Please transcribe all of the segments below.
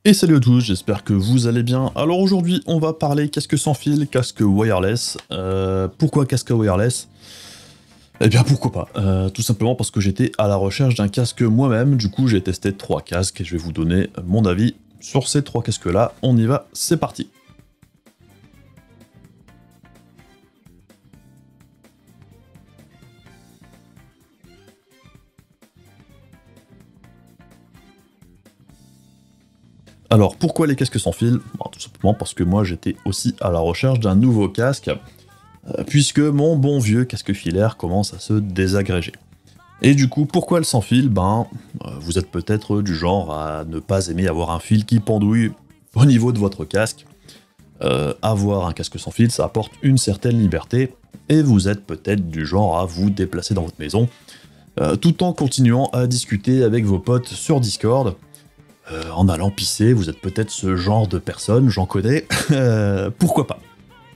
Et salut à tous, j'espère que vous allez bien. Alors aujourd'hui, on va parler casque sans fil, casque wireless. Pourquoi casque wireless? Eh bien pourquoi pas. Tout simplement parce que j'étais à la recherche d'un casque moi-même. Du coup, j'ai testé 3 casques et je vais vous donner mon avis sur ces 3 casques-là. On y va, c'est parti. Alors pourquoi les casques sans fil? Bon, tout simplement parce que moi j'étais aussi à la recherche d'un nouveau casque, puisque mon bon vieux casque filaire commence à se désagréger. Et du coup, pourquoi le sans fil? Vous êtes peut-être du genre à ne pas aimer avoir un fil qui pendouille au niveau de votre casque. Avoir un casque sans fil, ça apporte une certaine liberté, et vous êtes peut-être du genre à vous déplacer dans votre maison, tout en continuant à discuter avec vos potes sur Discord, en allant pisser. Vous êtes peut-être ce genre de personne, j'en connais, pourquoi pas.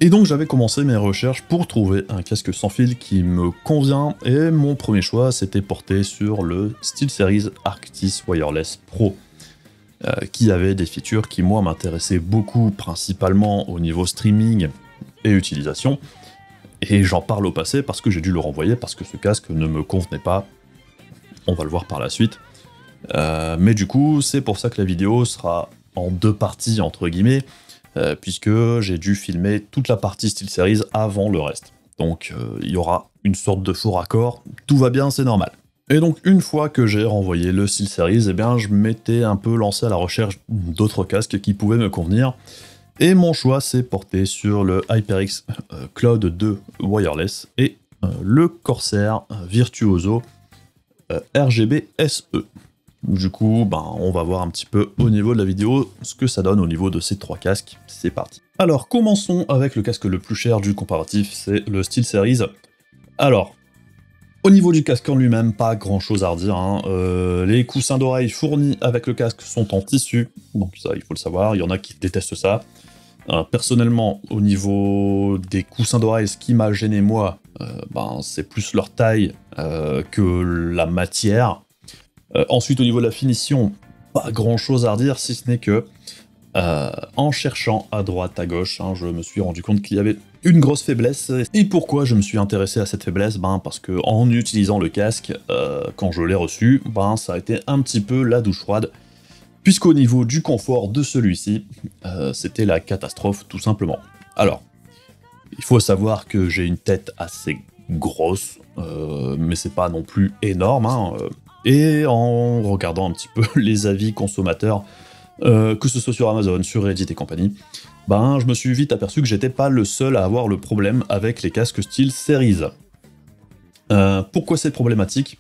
Et donc j'avais commencé mes recherches pour trouver un casque sans fil qui me convient, et mon premier choix s'était porté sur le SteelSeries Arctis Wireless Pro, qui avait des features qui moi m'intéressaient beaucoup, principalement au niveau streaming et utilisation, et j'en parle au passé parce que j'ai dû le renvoyer parce que ce casque ne me convenait pas, on va le voir par la suite. Mais du coup c'est pour ça que la vidéo sera en 2 parties entre guillemets, puisque j'ai dû filmer toute la partie SteelSeries avant le reste. Donc il y aura une sorte de faux raccord, tout va bien, c'est normal. Et donc une fois que j'ai renvoyé le SteelSeries, eh bien je m'étais un peu lancé à la recherche d'autres casques qui pouvaient me convenir, et mon choix s'est porté sur le HyperX Cloud 2 Wireless et le Corsair Virtuoso RGB SE. Du coup, on va voir un petit peu au niveau de la vidéo ce que ça donne au niveau de ces 3 casques. C'est parti. Alors, commençons avec le casque le plus cher du comparatif, c'est le SteelSeries. Alors, au niveau du casque en lui-même, pas grand chose à redire, hein. Les coussins d'oreilles fournis avec le casque sont en tissu, donc ça il faut le savoir, il y en a qui détestent ça. Personnellement, au niveau des coussins d'oreilles, ce qui m'a gêné moi, c'est plus leur taille que la matière. Ensuite, au niveau de la finition, pas grand chose à redire, si ce n'est que, en cherchant à droite, à gauche, hein, je me suis rendu compte qu'il y avait une grosse faiblesse. Et pourquoi je me suis intéressé à cette faiblesse? Parce que en utilisant le casque, quand je l'ai reçu, ça a été un petit peu la douche froide, puisqu'au niveau du confort de celui-ci, c'était la catastrophe tout simplement. Alors, il faut savoir que j'ai une tête assez grosse, mais c'est pas non plus énorme, hein, et en regardant un petit peu les avis consommateurs, que ce soit sur Amazon, sur Reddit et compagnie, je me suis vite aperçu que j'étais pas le seul à avoir le problème avec les casques SteelSeries. Pourquoi c'est problématique?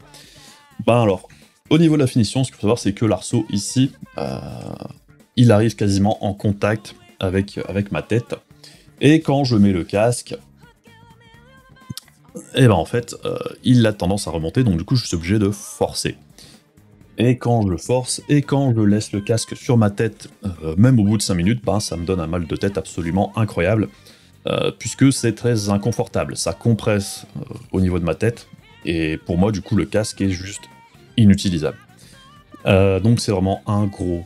Alors, au niveau de la finition, ce qu'il faut savoir, c'est que l'arceau ici, il arrive quasiment en contact avec ma tête, et quand je mets le casque, et en fait, il a tendance à remonter, donc du coup je suis obligé de forcer. Et quand je force, et quand je laisse le casque sur ma tête, même au bout de 5 minutes, ça me donne un mal de tête absolument incroyable, puisque c'est très inconfortable, ça compresse au niveau de ma tête, et pour moi du coup le casque est juste inutilisable. Donc c'est vraiment un gros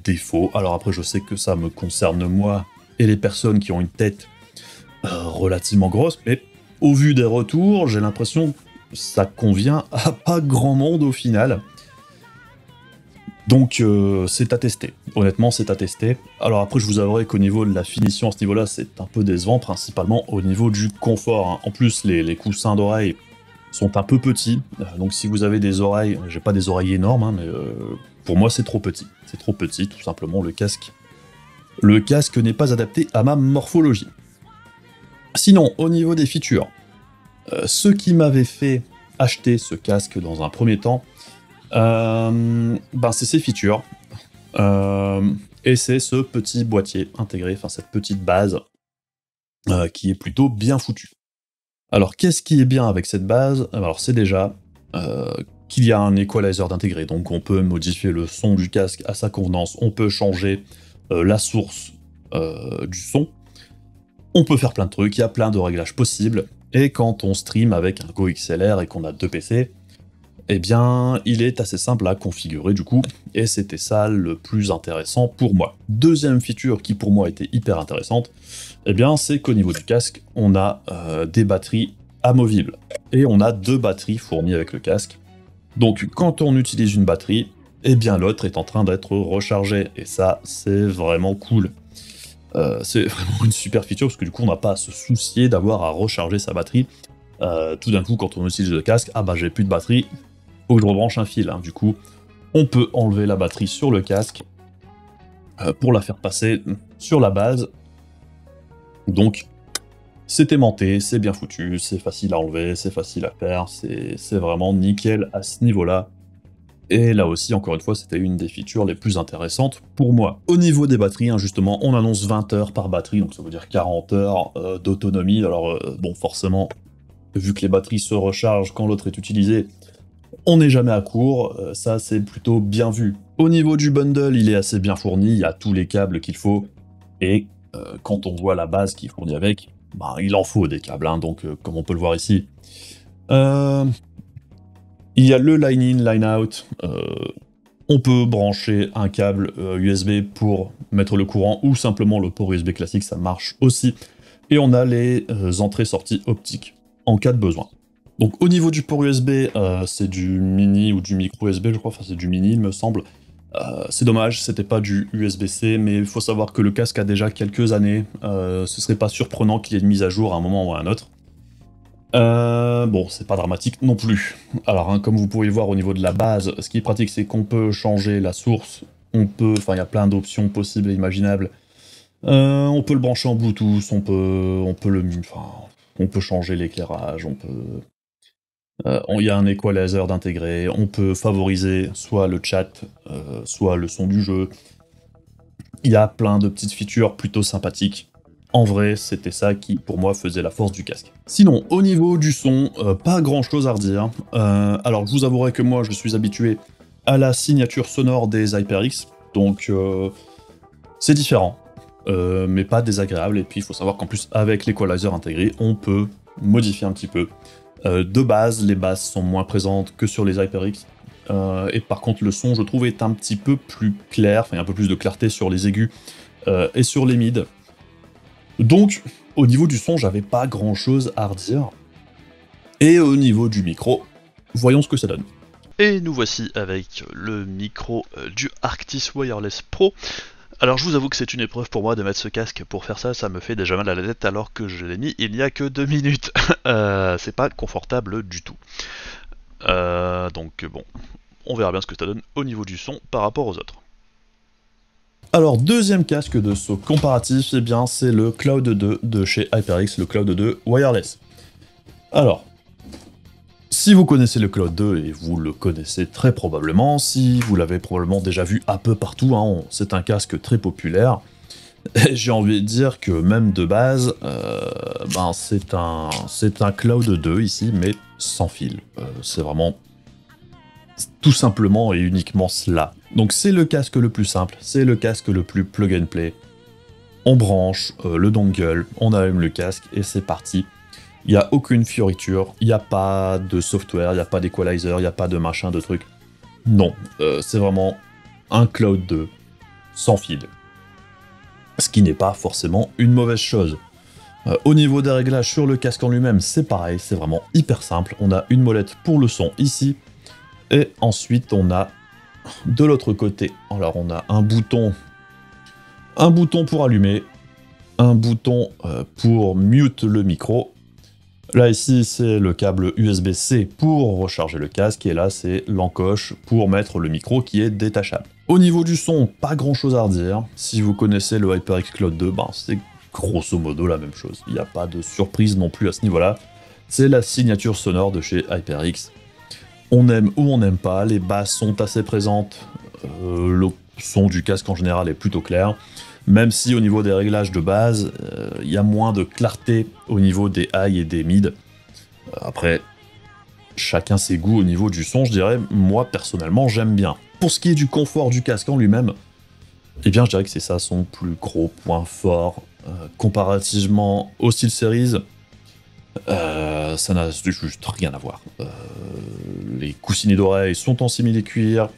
défaut. Alors après je sais que ça me concerne moi, et les personnes qui ont une tête relativement grosse, mais au vu des retours, j'ai l'impression que ça convient à pas grand monde au final. Donc c'est à tester, honnêtement c'est à tester. Alors après je vous avouerai qu'au niveau de la finition à ce niveau-là, c'est un peu décevant, principalement au niveau du confort, hein. En plus les coussins d'oreilles sont un peu petits, donc si vous avez des oreilles, j'ai pas des oreilles énormes, hein, mais pour moi c'est trop petit, tout simplement, le casque n'est pas adapté à ma morphologie. Sinon, au niveau des features, ce qui m'avait fait acheter ce casque dans un premier temps, c'est ses features, et c'est ce petit boîtier intégré, cette petite base, qui est plutôt bien foutue. Alors, qu'est-ce qui est bien avec cette base? Alors, c'est déjà qu'il y a un equalizer d'intégrer, donc on peut modifier le son du casque à sa convenance, on peut changer la source du son, on peut faire plein de trucs, il y a plein de réglages possibles, et quand on stream avec un Go XLR et qu'on a 2 PC, eh bien, il est assez simple à configurer du coup, et c'était ça le plus intéressant pour moi. Deuxième feature qui pour moi était hyper intéressante, eh bien, c'est qu'au niveau du casque, on a des batteries amovibles, et on a 2 batteries fournies avec le casque. Donc, quand on utilise une batterie, eh bien, l'autre est en train d'être rechargée, et ça, c'est vraiment cool. C'est vraiment une super feature, parce que du coup, on n'a pas à se soucier d'avoir à recharger sa batterie. Tout d'un coup, quand on utilise le casque, ah bah j'ai plus de batterie, faut que je rebranche un fil. Hein. Du coup, on peut enlever la batterie sur le casque pour la faire passer sur la base. Donc, c'est aimanté, c'est bien foutu, c'est facile à enlever, c'est facile à faire, c'est vraiment nickel à ce niveau-là. Et là aussi, encore une fois, c'était une des features les plus intéressantes pour moi. Au niveau des batteries, hein, justement, on annonce 20 heures par batterie, donc ça veut dire 40 heures d'autonomie. Alors, bon, forcément, vu que les batteries se rechargent quand l'autre est utilisé, on n'est jamais à court, ça c'est plutôt bien vu. Au niveau du bundle, il est assez bien fourni, il y a tous les câbles qu'il faut, et quand on voit la base qui est fournie avec, bah, il en faut des câbles, hein, donc comme on peut le voir ici. Il y a le line-in, line-out, on peut brancher un câble USB pour mettre le courant, ou simplement le port USB classique, ça marche aussi. Et on a les entrées-sorties optiques, en cas de besoin. Donc au niveau du port USB, c'est du mini ou du micro USB, je crois, enfin c'est du mini il me semble. C'est dommage, c'était pas du USB-C, mais il faut savoir que le casque a déjà quelques années, ce serait pas surprenant qu'il y ait une mise à jour à un moment ou à un autre. Bon, c'est pas dramatique non plus. Alors, hein, comme vous pouvez le voir au niveau de la base, ce qui est pratique, c'est qu'on peut changer la source, enfin il y a plein d'options possibles et imaginables. On peut le brancher en Bluetooth, on peut changer l'éclairage, il y a un equalizer d'intégrer, on peut favoriser soit le chat, soit le son du jeu. Il y a plein de petites features plutôt sympathiques. En vrai, c'était ça qui, pour moi, faisait la force du casque. Sinon, au niveau du son, pas grand-chose à redire. Alors, je vous avouerai que moi, je suis habitué à la signature sonore des HyperX, donc c'est différent, mais pas désagréable. Et puis, il faut savoir qu'en plus, avec l'equalizer intégré, on peut modifier un petit peu. De base, les basses sont moins présentes que sur les HyperX, et par contre le son, je trouve, est un petit peu plus clair, enfin il y a un peu plus de clarté sur les aigus et sur les mids. Donc, au niveau du son, j'avais pas grand chose à redire. Et au niveau du micro, voyons ce que ça donne. Et nous voici avec le micro du Arctis Wireless Pro. Alors je vous avoue que c'est une épreuve pour moi de mettre ce casque. Pour faire ça, ça me fait déjà mal à la tête alors que je l'ai mis il n'y a que 2 minutes. C'est pas confortable du tout. Donc bon, on verra bien ce que ça donne au niveau du son par rapport aux autres. Alors, deuxième casque de saut comparatif, eh bien c'est le Cloud 2 de chez HyperX, le Cloud 2 Wireless. Alors, si vous connaissez le Cloud 2, et vous le connaissez très probablement, si vous l'avez probablement déjà vu un peu partout, hein, c'est un casque très populaire. J'ai envie de dire que même de base, c'est un Cloud 2 ici, mais sans fil. C'est vraiment tout simplement et uniquement cela. Donc c'est le casque le plus simple, c'est le casque le plus plug and play. On branche le dongle, on allume le casque et c'est parti. Il n'y a aucune fioriture, il n'y a pas de software, il n'y a pas d'equalizer, il n'y a pas de machin, de truc. Non, c'est vraiment un Cloud 2 sans fil. Ce qui n'est pas forcément une mauvaise chose. Au niveau des réglages sur le casque en lui-même, c'est pareil, c'est vraiment hyper simple. On a une molette pour le son ici, et ensuite on a de l'autre côté, alors on a un bouton pour allumer, un bouton pour mute le micro. Là ici c'est le câble USB-C pour recharger le casque, et là c'est l'encoche pour mettre le micro qui est détachable. Au niveau du son, pas grand chose à redire. Si vous connaissez le HyperX Cloud 2, c'est grosso modo la même chose. Il n'y a pas de surprise non plus à ce niveau-là. C'est la signature sonore de chez HyperX. On aime ou on n'aime pas, les basses sont assez présentes, le son du casque en général est plutôt clair, même si au niveau des réglages de base, il y a moins de clarté au niveau des highs et des mids. Après, chacun ses goûts au niveau du son, je dirais, moi personnellement j'aime bien. Pour ce qui est du confort du casque en lui-même, eh bien je dirais que c'est ça son plus gros point fort, comparativement au SteelSeries. ça n'a juste rien à voir. Les coussinets d'oreilles sont en simili-cuir,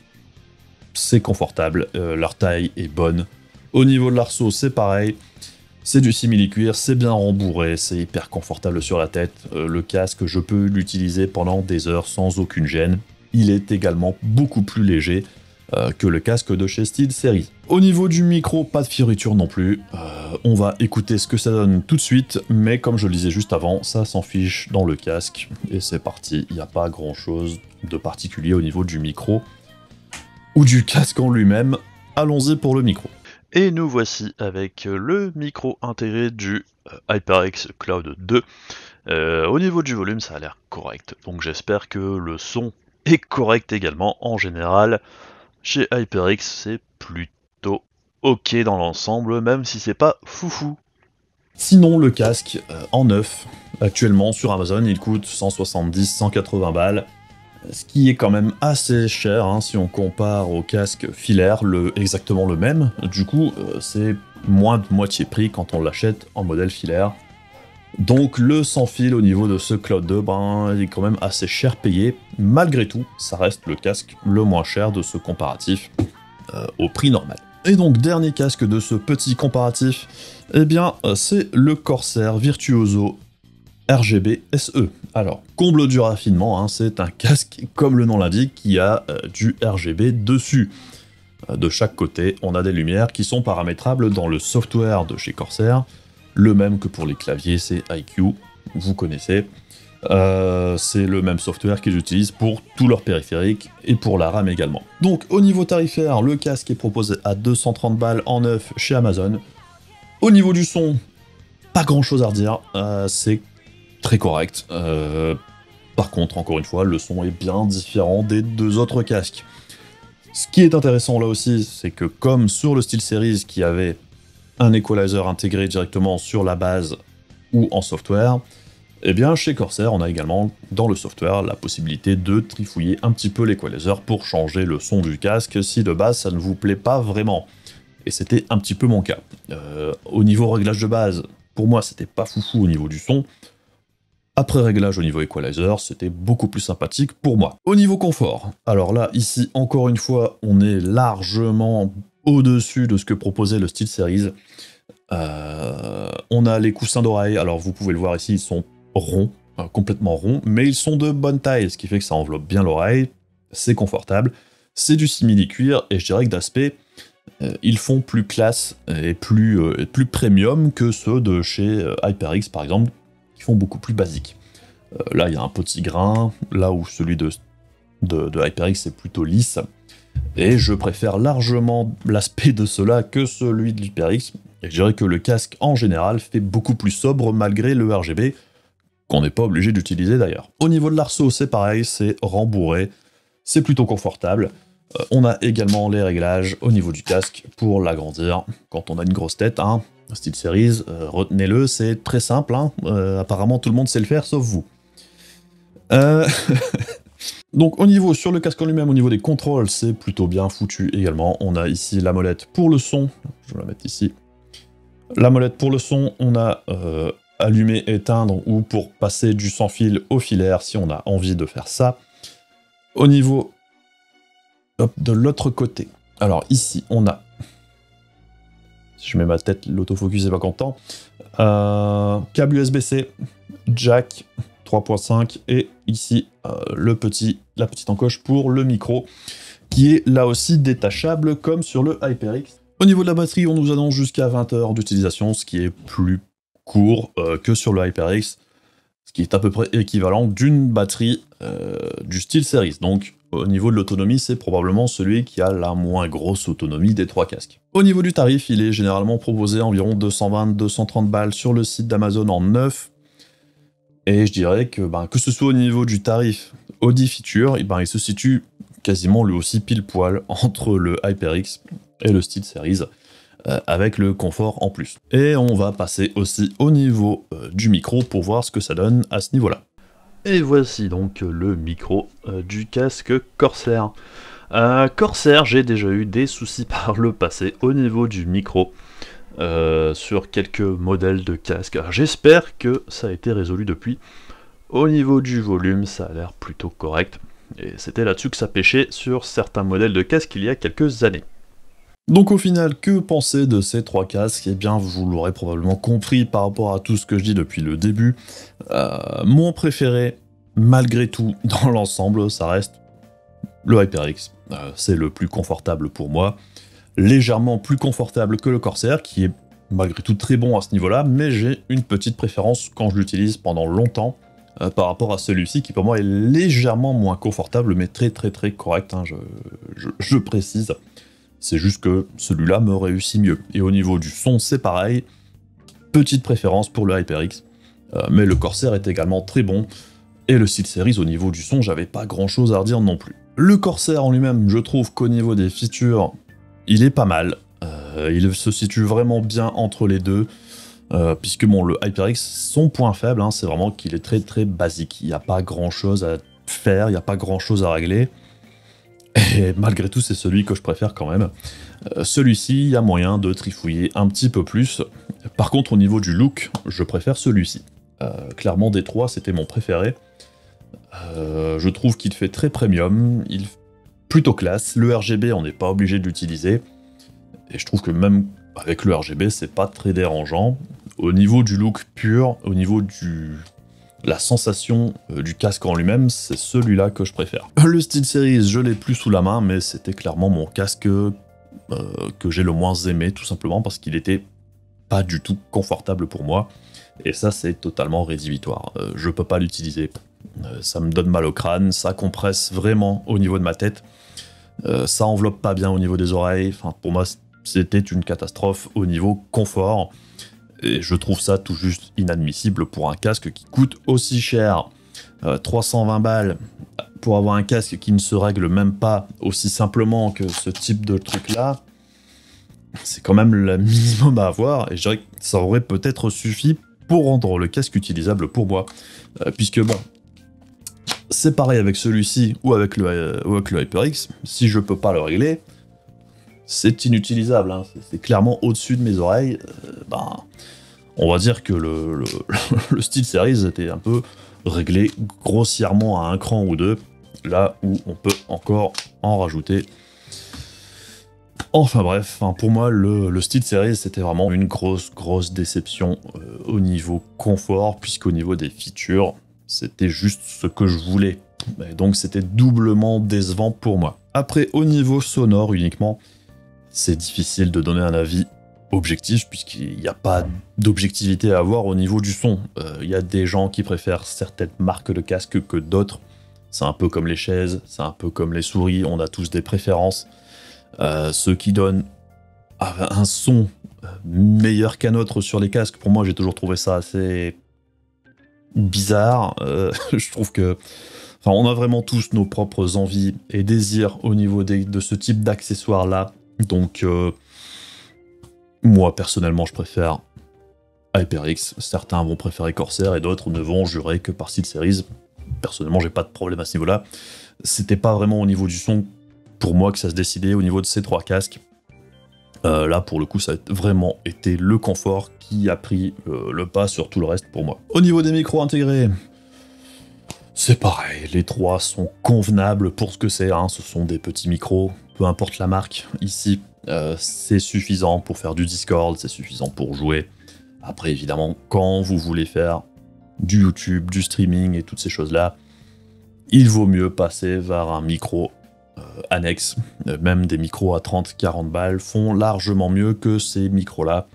c'est confortable, leur taille est bonne. Au niveau de l'arceau, c'est pareil, c'est du simili-cuir, c'est bien rembourré, c'est hyper confortable sur la tête. Le casque, je peux l'utiliser pendant des heures sans aucune gêne. Il est également beaucoup plus léger que le casque de chez SteelSeries. Au niveau du micro, pas de fioriture non plus. On va écouter ce que ça donne tout de suite, mais comme je le disais juste avant, ça s'en fiche dans le casque, et c'est parti. Il n'y a pas grand chose de particulier au niveau du micro ou du casque en lui-même. Allons-y pour le micro. Et nous voici avec le micro intégré du HyperX Cloud 2. Au niveau du volume, ça a l'air correct, donc j'espère que le son est correct également. En général, chez HyperX, c'est plutôt ok dans l'ensemble, même si c'est pas foufou. Sinon, le casque en neuf, actuellement sur Amazon, il coûte 170-180 balles, ce qui est quand même assez cher hein, si on compare au casque filaire, exactement le même. Du coup, c'est moins de moitié prix quand on l'achète en modèle filaire. Donc le sans fil au niveau de ce Cloud 2, il est quand même assez cher payé. Malgré tout, ça reste le casque le moins cher de ce comparatif au prix normal. Et donc dernier casque de ce petit comparatif, c'est le Corsair Virtuoso RGB SE. Alors, comble du raffinement, hein, c'est un casque, comme le nom l'indique, qui a du RGB dessus. De chaque côté, on a des lumières qui sont paramétrables dans le software de chez Corsair, le même que pour les claviers, c'est iCUE, vous connaissez. C'est le même software qu'ils utilisent pour tous leurs périphériques et pour la RAM également. Donc au niveau tarifaire, le casque est proposé à 230 balles en neuf chez Amazon. Au niveau du son, pas grand chose à redire, c'est très correct. Par contre, encore une fois, le son est bien différent des deux autres casques. Ce qui est intéressant là aussi, c'est que comme sur le SteelSeries qui avait un equalizer intégré directement sur la base ou en software, chez Corsair, on a également dans le software la possibilité de trifouiller un petit peu l'equalizer pour changer le son du casque si de base ça ne vous plaît pas vraiment. Et c'était un petit peu mon cas. Au niveau réglage de base, pour moi c'était pas foufou au niveau du son. Après réglage au niveau equalizer, c'était beaucoup plus sympathique pour moi. Au niveau confort, alors là, ici, encore une fois, on est largement au-dessus de ce que proposait le SteelSeries. On a les coussins d'oreille, alors vous pouvez le voir ici, ils sont ronds, complètement ronds, mais ils sont de bonne taille, ce qui fait que ça enveloppe bien l'oreille, c'est confortable, c'est du simili-cuir, et je dirais que d'aspect, ils font plus classe et plus premium que ceux de chez HyperX par exemple, qui font beaucoup plus basique. Là, il y a un petit grain, là où celui de HyperX est plutôt lisse, et je préfère largement l'aspect de cela que celui de l'HyperX, et je dirais que le casque en général fait beaucoup plus sobre malgré le RGB, qu'on n'est pas obligé d'utiliser d'ailleurs. Au niveau de l'arceau, c'est pareil, c'est rembourré, c'est plutôt confortable. On a également les réglages au niveau du casque pour l'agrandir quand on a une grosse tête, hein. SteelSeries, retenez-le, c'est très simple, hein. Apparemment tout le monde sait le faire sauf vous. Donc sur le casque en lui-même, au niveau des contrôles, c'est plutôt bien foutu également. On a ici la molette pour le son, je vais la mettre ici. La molette pour le son, on a allumer, éteindre, ou pour passer du sans fil au filaire si on a envie de faire ça. Au niveau de l'autre côté, alors ici on a, si je mets ma tête, l'autofocus est pas content, câble USB-C, jack 3.5, et ici la petite encoche pour le micro, qui est là aussi détachable comme sur le HyperX. Au niveau de la batterie, on nous annonce jusqu'à 20 heures d'utilisation, ce qui est plus court que sur le HyperX, ce qui est à peu près équivalent d'une batterie du SteelSeries. Donc au niveau de l'autonomie, c'est probablement celui qui a la moins grosse autonomie des trois casques. Au niveau du tarif, il est généralement proposé à environ 220-230 balles sur le site d'Amazon en neuf. Et je dirais que ce soit au niveau du tarif Audi Feature, il se situe quasiment lui aussi pile poil entre le HyperX et le SteelSeries, avec le confort en plus. Et on va passer aussi au niveau du micro pour voir ce que ça donne à ce niveau-là. Et voici donc le micro du casque Corsair. Corsair, j'ai déjà eu des soucis par le passé au niveau du micro sur quelques modèles de casques. J'espère que ça a été résolu depuis. Au niveau du volume, ça a l'air plutôt correct, et c'était là-dessus que ça pêchait sur certains modèles de casques il y a quelques années. Donc au final, que penser de ces 3 casques? Eh bien, vous l'aurez probablement compris par rapport à tout ce que je dis depuis le début. Mon préféré, malgré tout, dans l'ensemble, ça reste le HyperX. C'est le plus confortable pour moi, légèrement plus confortable que le Corsair, qui est malgré tout très bon à ce niveau-là, mais j'ai une petite préférence quand je l'utilise pendant longtemps, par rapport à celui-ci, qui pour moi est légèrement moins confortable, mais très très très correct, hein, je précise. C'est juste que celui-là me réussit mieux. Et au niveau du son, c'est pareil, petite préférence pour le HyperX, mais le Corsair est également très bon, et le SteelSeries au niveau du son, j'avais pas grand-chose à redire non plus. Le Corsair en lui-même, je trouve qu'au niveau des features, il est pas mal. Il se situe vraiment bien entre les deux, puisque bon, le HyperX, son point faible, hein, c'est vraiment qu'il est très très basique. Il n'y a pas grand chose à faire, il n'y a pas grand chose à régler. Et malgré tout, c'est celui que je préfère quand même. Celui-ci, il y a moyen de trifouiller un petit peu plus. Par contre, au niveau du look, je préfère celui-ci. Clairement, des 3, c'était mon préféré. Je trouve qu'il fait très premium, il est plutôt classe. Le RGB, on n'est pas obligé de l'utiliser. Et je trouve que même avec le RGB, c'est pas très dérangeant. Au niveau du look pur, au niveau la sensation du casque en lui-même, c'est celui-là que je préfère. Le SteelSeries, je l'ai plus sous la main, mais c'était clairement mon casque que j'ai le moins aimé, tout simplement parce qu'il était pas du tout confortable pour moi. Et ça, c'est totalement rédhibitoire. Je peux pas l'utiliser. Ça me donne mal au crâne, ça compresse vraiment au niveau de ma tête. Ça enveloppe pas bien au niveau des oreilles. Enfin, pour moi, c'était une catastrophe au niveau confort. Et je trouve ça tout juste inadmissible pour un casque qui coûte aussi cher. 320 balles pour avoir un casque qui ne se règle même pas aussi simplement que ce type de truc-là. C'est quand même le minimum à avoir. Et je dirais que ça aurait peut-être suffi pour rendre le casque utilisable pour moi. Puisque bon, c'est pareil avec celui-ci ou avec le HyperX. Si je peux pas le régler, c'est inutilisable, hein. C'est clairement au-dessus de mes oreilles. On va dire que le SteelSeries était un peu réglé grossièrement à un cran ou deux, là où on peut encore en rajouter. Enfin bref, pour moi, le SteelSeries, c'était vraiment une grosse déception au niveau confort, puisqu'au niveau des features, c'était juste ce que je voulais. Et donc c'était doublement décevant pour moi. Après, au niveau sonore uniquement, c'est difficile de donner un avis objectif, puisqu'il n'y a pas d'objectivité à avoir au niveau du son. Il y a des gens qui préfèrent certaines marques de casque que d'autres. C'est un peu comme les chaises, c'est un peu comme les souris, on a tous des préférences. Ceux qui donnent un son meilleur qu'un autre sur les casques, pour moi j'ai toujours trouvé ça assez bizarre. Je trouve que on a vraiment tous nos propres envies et désirs au niveau de ce type d'accessoires là. Donc moi personnellement je préfère HyperX, certains vont préférer Corsair et d'autres ne vont jurer que par SteelSeries. Personnellement j'ai pas de problème à ce niveau là. C'était pas vraiment au niveau du son pour moi que ça se décidait au niveau de ces 3 casques. Là pour le coup ça a vraiment été le confort qui a pris le pas sur tout le reste pour moi. Au niveau des micros intégrés, c'est pareil, les 3 sont convenables pour ce que c'est, hein. Ce sont des petits micros, peu importe la marque, ici c'est suffisant pour faire du Discord, c'est suffisant pour jouer. Après évidemment, quand vous voulez faire du YouTube, du streaming et toutes ces choses-là, il vaut mieux passer vers un micro annexe. Même des micros à 30-40 balles font largement mieux que ces micros-là,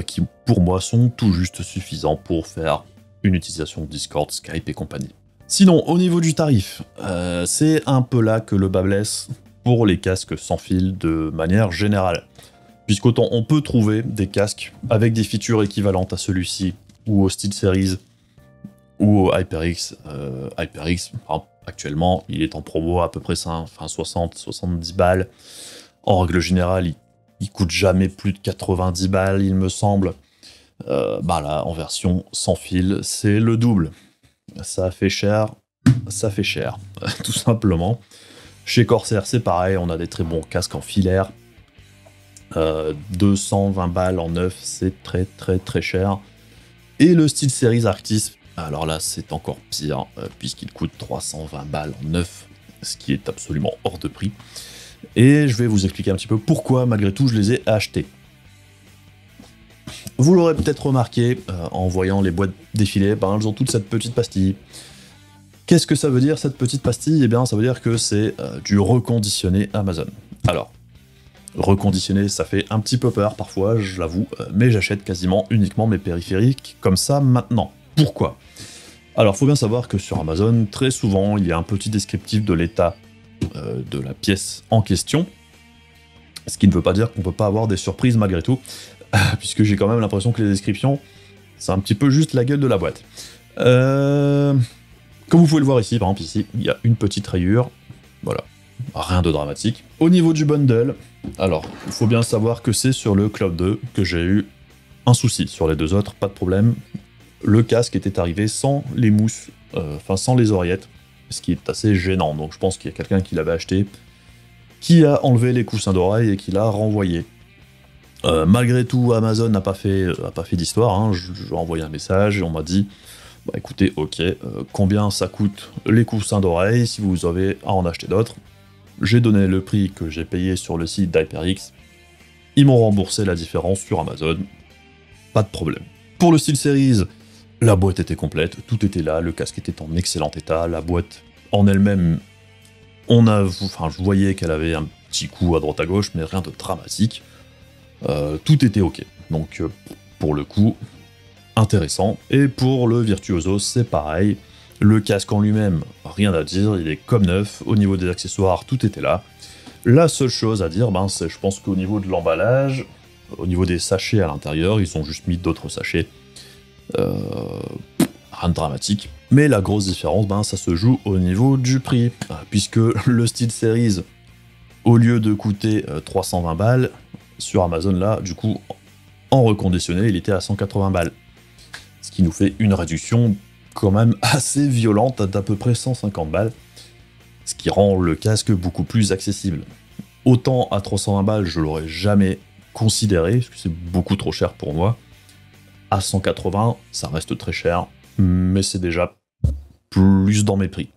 qui pour moi sont tout juste suffisants pour faire une utilisation de Discord, Skype et compagnie. Sinon, au niveau du tarif, c'est un peu là que le bas blesse pour les casques sans fil de manière générale. Puisqu'autant on peut trouver des casques avec des features équivalentes à celui-ci, ou au SteelSeries, ou au HyperX. HyperX, actuellement, il est en promo à peu près 60-70 balles. En règle générale, il coûte jamais plus de 90 balles, il me semble. Là, en version sans fil, c'est le double. Ça fait cher, tout simplement. Chez Corsair, c'est pareil, on a des très bons casques en filaire. 220 balles en neuf, c'est très cher. Et le SteelSeries Arctis, Alors là, c'est encore pire, puisqu'il coûte 320 balles en neuf, ce qui est absolument hors de prix. Et je vais vous expliquer un petit peu pourquoi, malgré tout, je les ai achetés. Vous l'aurez peut-être remarqué, en voyant les boîtes défiler, ben, elles ont toute cette petite pastille. Qu'est-ce que ça veut dire, cette petite pastille? Eh bien, ça veut dire que c'est du reconditionné Amazon. Alors, reconditionné, ça fait un petit peu peur parfois, je l'avoue, mais j'achète quasiment uniquement mes périphériques comme ça maintenant. Pourquoi? Alors, faut bien savoir que sur Amazon, très souvent, il y a un petit descriptif de l'état de la pièce en question, ce qui ne veut pas dire qu'on peut pas avoir des surprises malgré tout, puisque j'ai quand même l'impression que les descriptions, c'est un petit peu juste la gueule de la boîte. Comme vous pouvez le voir ici, par exemple ici, il y a une petite rayure, voilà, rien de dramatique. Au niveau du bundle, alors, il faut bien savoir que c'est sur le Cloud 2 que j'ai eu un souci. Sur les deux autres, pas de problème. Le casque était arrivé sans les mousses, enfin sans les oreillettes, ce qui est assez gênant. Donc je pense qu'il y a quelqu'un qui l'avait acheté, qui a enlevé les coussins d'oreille et qui l'a renvoyé. Malgré tout, Amazon n'a pas fait d'histoire. Hein. J'ai envoyé un message et on m'a dit bah écoutez, ok, combien ça coûte les coussins d'oreille si vous avez à en acheter d'autres. J'ai donné le prix que j'ai payé sur le site d'HyperX. Ils m'ont remboursé la différence sur Amazon. Pas de problème. Pour le SteelSeries, la boîte était complète, tout était là, le casque était en excellent état, la boîte en elle-même, je voyais qu'elle avait un petit coup à droite à gauche, mais rien de dramatique. Tout était ok. Donc pour le coup, intéressant. Et pour le Virtuoso, c'est pareil. Le casque en lui-même, rien à dire, il est comme neuf. Au niveau des accessoires, tout était là. La seule chose à dire, c'est je pense qu'au niveau de l'emballage, au niveau des sachets à l'intérieur, ils ont juste mis d'autres sachets. Rien de dramatique. Mais la grosse différence, ça se joue au niveau du prix. Puisque le SteelSeries, au lieu de coûter 320 balles, sur Amazon, là, du coup, en reconditionné, il était à 180 balles. Ce qui nous fait une réduction quand même assez violente d'à peu près 150 balles. Ce qui rend le casque beaucoup plus accessible. Autant à 320 balles, je l'aurais jamais considéré, parce que c'est beaucoup trop cher pour moi. À 180, ça reste très cher, mais c'est déjà plus dans mes prix.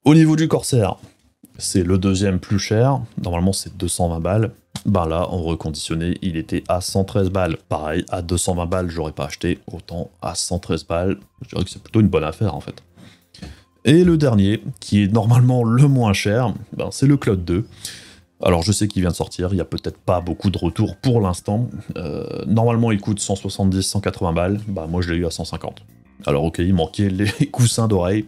Au niveau du Corsair, c'est le deuxième plus cher, normalement c'est 220 balles. Là, en reconditionné, il était à 113 balles. Pareil, à 220 balles, j'aurais pas acheté, autant à 113 balles, je dirais que c'est plutôt une bonne affaire en fait. Et le dernier, qui est normalement le moins cher, c'est le Cloud 2. Alors je sais qu'il vient de sortir, il n'y a peut-être pas beaucoup de retours pour l'instant. Normalement il coûte 170-180 balles, moi je l'ai eu à 150. Alors ok, il manquait les coussins d'oreille,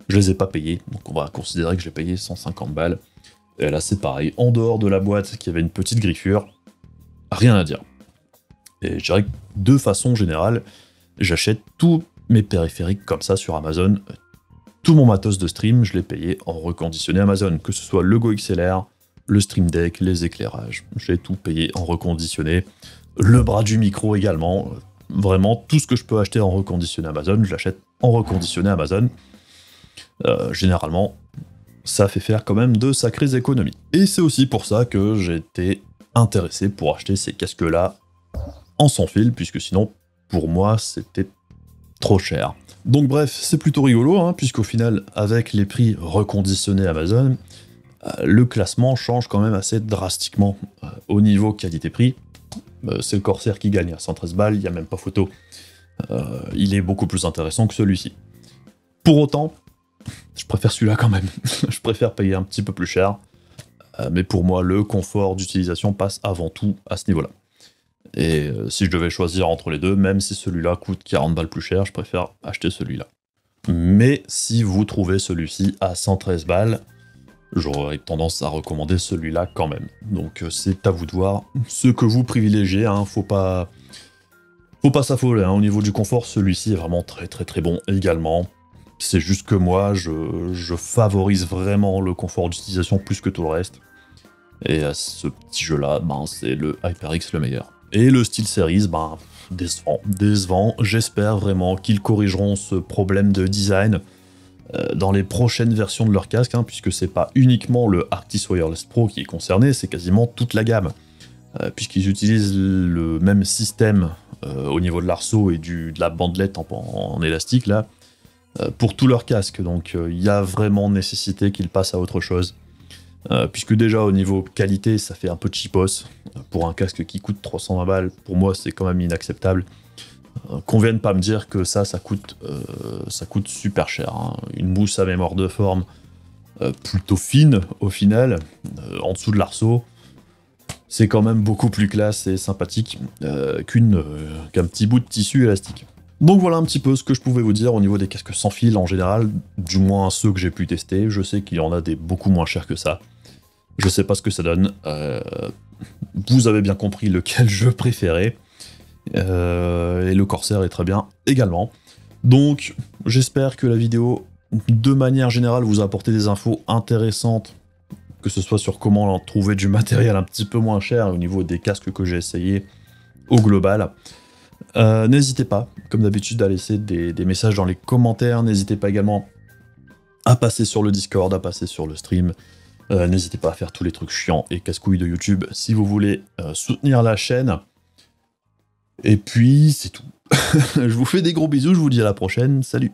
je les ai pas payés, donc on va considérer que j'ai payé 150 balles. Et là c'est pareil, en dehors de la boîte qui avait une petite griffure, rien à dire. Et je dirais que de façon générale, j'achète tous mes périphériques comme ça sur Amazon. Tout mon matos de stream, je l'ai payé en reconditionné Amazon, que ce soit le Go XLR, le Stream Deck, les éclairages, j'ai tout payé en reconditionné, le bras du micro également, vraiment tout ce que je peux acheter en reconditionné Amazon, je l'achète en reconditionné Amazon. Généralement, ça fait faire quand même de sacrées économies. Et c'est aussi pour ça que j'ai été intéressé pour acheter ces casques-là en sans fil, puisque sinon, pour moi, c'était trop cher. Donc bref, c'est plutôt rigolo, puisqu'au final, avec les prix reconditionnés Amazon, le classement change quand même assez drastiquement au niveau qualité-prix. C'est le Corsair qui gagne à 113 balles, il n'y a même pas photo. Il est beaucoup plus intéressant que celui-ci. Pour autant, je préfère celui-là quand même. Je préfère payer un petit peu plus cher. Mais pour moi, le confort d'utilisation passe avant tout à ce niveau-là. Et si je devais choisir entre les deux, même si celui-là coûte 40 balles plus cher, je préfère acheter celui-là. Mais si vous trouvez celui-ci à 113 balles, j'aurais tendance à recommander celui-là quand même. Donc c'est à vous de voir ce que vous privilégiez, faut pas s'affoler, au niveau du confort, celui-ci est vraiment très très très bon également. C'est juste que moi, je favorise vraiment le confort d'utilisation plus que tout le reste. Et à ce petit jeu-là, c'est le HyperX le meilleur. Et le SteelSeries, décevant. J'espère vraiment qu'ils corrigeront ce problème de design dans les prochaines versions de leur casque, puisque c'est pas uniquement le Arctis Wireless Pro qui est concerné, c'est quasiment toute la gamme. Puisqu'ils utilisent le même système au niveau de l'arceau et de la bandelette en élastique là, pour tout leur casque. Donc il y a vraiment nécessité qu'ils passent à autre chose. Puisque déjà au niveau qualité ça fait un peu cheapos. Pour un casque qui coûte 320 balles, pour moi c'est quand même inacceptable. Qu'on vienne pas me dire que ça coûte super cher. Hein. Une mousse à mémoire de forme plutôt fine au final, en dessous de l'arceau, c'est quand même beaucoup plus classe et sympathique qu'un petit bout de tissu élastique. Donc voilà un petit peu ce que je pouvais vous dire au niveau des casques sans fil en général, du moins ceux que j'ai pu tester. Je sais qu'il y en a des beaucoup moins chers que ça. Je sais pas ce que ça donne. Vous avez bien compris lequel je préférais. Et le Corsair est très bien également. Donc j'espère que la vidéo, de manière générale, vous a apporté des infos intéressantes, que ce soit sur comment trouver du matériel un petit peu moins cher au niveau des casques que j'ai essayé au global. N'hésitez pas, comme d'habitude, à laisser des messages dans les commentaires. N'hésitez pas également à passer sur le Discord, à passer sur le stream. N'hésitez pas à faire tous les trucs chiants et casse-couilles de YouTube si vous voulez soutenir la chaîne. Et puis, c'est tout. Je vous fais des gros bisous, je vous dis à la prochaine, salut!